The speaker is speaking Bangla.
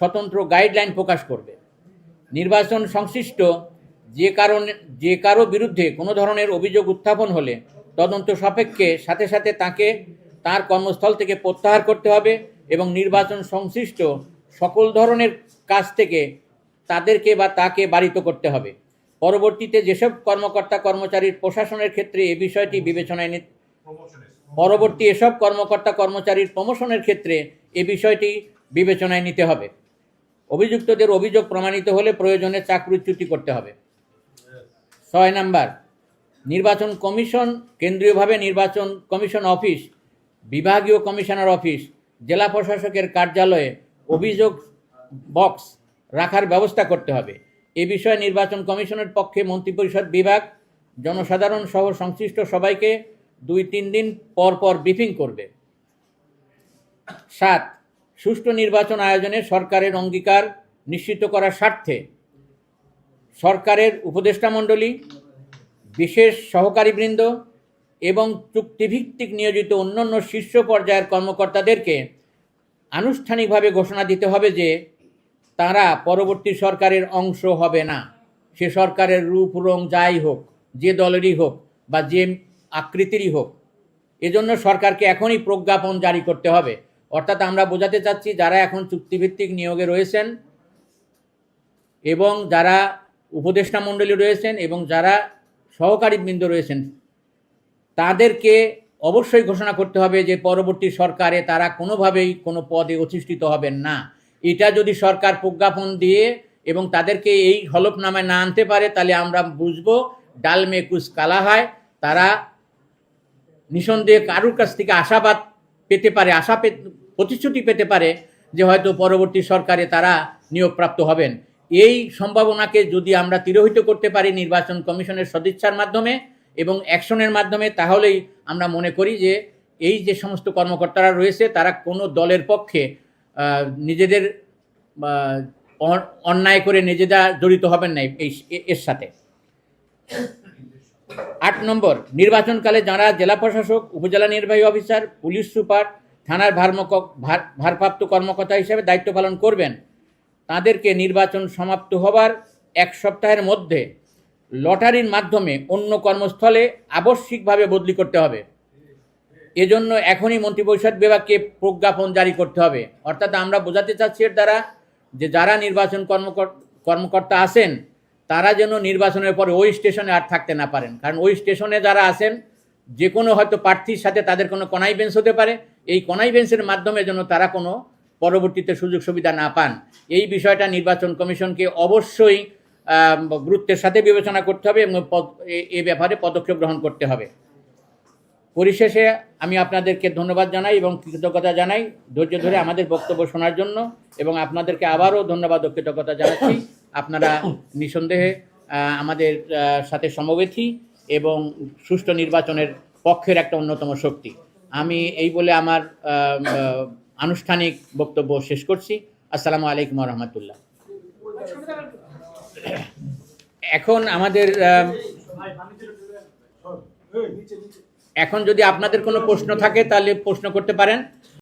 স্বতন্ত্র গাইডলাইন প্রকাশ করবে। নির্বাচন সংশ্লিষ্ট যে কারো বিরুদ্ধে কোনো ধরনের অভিযোগ উত্থাপন হলে তদন্ত সাপেক্ষে সাথে সাথে তাকে তার কর্মস্থল থেকে প্রত্যাহার করতে হবে এবং নির্বাচন সংশ্লিষ্ট সকল ধরনের কাজ থেকে তাদেরকে বা তাকে বারিত করতে হবে। পরবর্তীতে যেসব কর্মকর্তা কর্মচারীর প্রশাসনের ক্ষেত্রে এ বিষয়টি বিবেচনায় প্রমোশনের ক্ষেত্রে এ বিষয়টি বিবেচনায় নিতে হবে। অভিযুক্তদের অভিযোগ প্রমাণিত হলে প্রয়োজনে চাকরিচ্যুতি করতে হবে। 6 নাম্বার, নির্বাচন কমিশন কেন্দ্রীয়ভাবে নির্বাচন কমিশন অফিস, বিভাগীয় কমিশনার অফিস, জেলা প্রশাসকের কার্যালয়ে অভিযোগ বক্স রাখার ব্যবস্থা করতে হবে। এ বিষয়ে নির্বাচন কমিশনের পক্ষে মন্ত্রিপরিষদ বিভাগ জনসাধারণ সহ সংশ্লিষ্ট সবাইকে 2-3 দিন পর পর ব্রিফিং করবে। 7, সুষ্ঠু নির্বাচন আয়োজনে সরকারের অঙ্গীকার নিশ্চিত করার স্বার্থে সরকারের উপদেষ্টা মণ্ডলী, বিশেষ সহকারীবৃন্দ এবং চুক্তিভিত্তিক নিয়োজিত অন্যান্য শীর্ষ পর্যায়ের কর্মকর্তাদেরকে আনুষ্ঠানিকভাবে ঘোষণা দিতে হবে যে তারা পরবর্তী সরকারের অংশ হবে না। সে সরকারের রূপ রং যাই হোক, যে দলেরই হোক বা যে আকৃতিরই হোক, এজন্য সরকারকে এখনই প্রজ্ঞাপন জারি করতে হবে। অর্থাৎ আমরা বোঝাতে চাচ্ছি, যারা এখন চুক্তিভিত্তিক নিয়োগে রয়েছেন এবং যারা উপদেষ্টা মণ্ডলী রয়েছেন এবং যারা সহকারীবৃন্দ রয়েছেন, তাদেরকে অবশ্যই ঘোষণা করতে হবে যে পরবর্তী সরকারে তারা কোনোভাবেই কোনো পদে অধিষ্ঠিত হবেন না। এটা যদি সরকার প্রজ্ঞাপন দিয়ে এবং তাদেরকে এই হলফনামায় না আনতে পারে, তাহলে আমরা বুঝবো ডাল মে কুছ কালা হয়। তারা নিঃসন্দেহে কারুর কাছ থেকে আশাবাদ পেতে পারে, প্রতিশ্রুতি পেতে পারে যে হয়তো পরবর্তী সরকারে তারা নিয়োগপ্রাপ্ত হবেন। এই সম্ভাবনাকে যদি আমরা তিরোহিত করতে পারি নির্বাচন কমিশনের সদিচ্ছার মাধ্যমে এবং অ্যাকশনের মাধ্যমে, তাহলেই আমরা মনে করি যে এই যে সমস্ত কর্মকর্তারা রয়েছে তারা কোনো দলের পক্ষে নিজেদের অন্যায় করে নিজেরা জড়িত হবেন না এর সাথে। 8 নম্বর, নির্বাচনকালে যারা জেলা প্রশাসক, উপজেলা নির্বাহী অফিসার, পুলিশ সুপার, থানার ভারপ্রাপ্ত কর্মকর্তা হিসেবে দায়িত্ব পালন করবেন, তাদেরকে নির্বাচন সমাপ্ত হবার 1 সপ্তাহের মধ্যে লটারির মাধ্যমে অন্য কর্মস্থলে আবশ্যিকভাবে বদলি করতে হবে। এজন্য এখনই মন্ত্রিপরিষদ বিভাগকে প্রজ্ঞাপন জারি করতে হবে। অর্থাৎ আমরা বোঝাতে চাচ্ছি এর দ্বারা যে যারা নির্বাচন কর্মকর্তা আছেন তারা যেন নির্বাচনের পরে ওই স্টেশনে আর থাকতে না পারেন। কারণ ওই স্টেশনে যারা আছেন, যে কোনো হয়তো প্রার্থীর সাথে তাদের কোনো কনাইভেন্স হতে পারে, এই কনাইভেন্সের মাধ্যমে যেন তারা কোনো পরবর্তীতে সুযোগ সুবিধা না পান। এই বিষয়টা নির্বাচন কমিশনকে অবশ্যই গুরুত্বের সাথে বিবেচনা করতে হবে এবং এ ব্যাপারে পদক্ষেপ গ্রহণ করতে হবে। পরিশেষে আমি আপনাদেরকে ধন্যবাদ জানাই এবং কৃতজ্ঞতা জানাই ধৈর্য ধরে আমাদের বক্তব্য শোনার জন্য, এবং আপনাদেরকে আবারও ধন্যবাদ ও কৃতজ্ঞতা জানাচ্ছি। আপনারা নিঃসন্দেহে আমাদের সাথে সমবেথী এবং সুষ্ঠু নির্বাচনের পক্ষের একটা অন্যতম শক্তি। আমি এই বলে আমার আনুষ্ঠানিক বক্তব্য শেষ করছি। আসসালামু আলাইকুম ওয়া রাহমাতুল্লাহ। এখন আমাদের এখন যদি আপনাদের কোনো প্রশ্ন থাকে তাহলে প্রশ্ন করতে পারেন।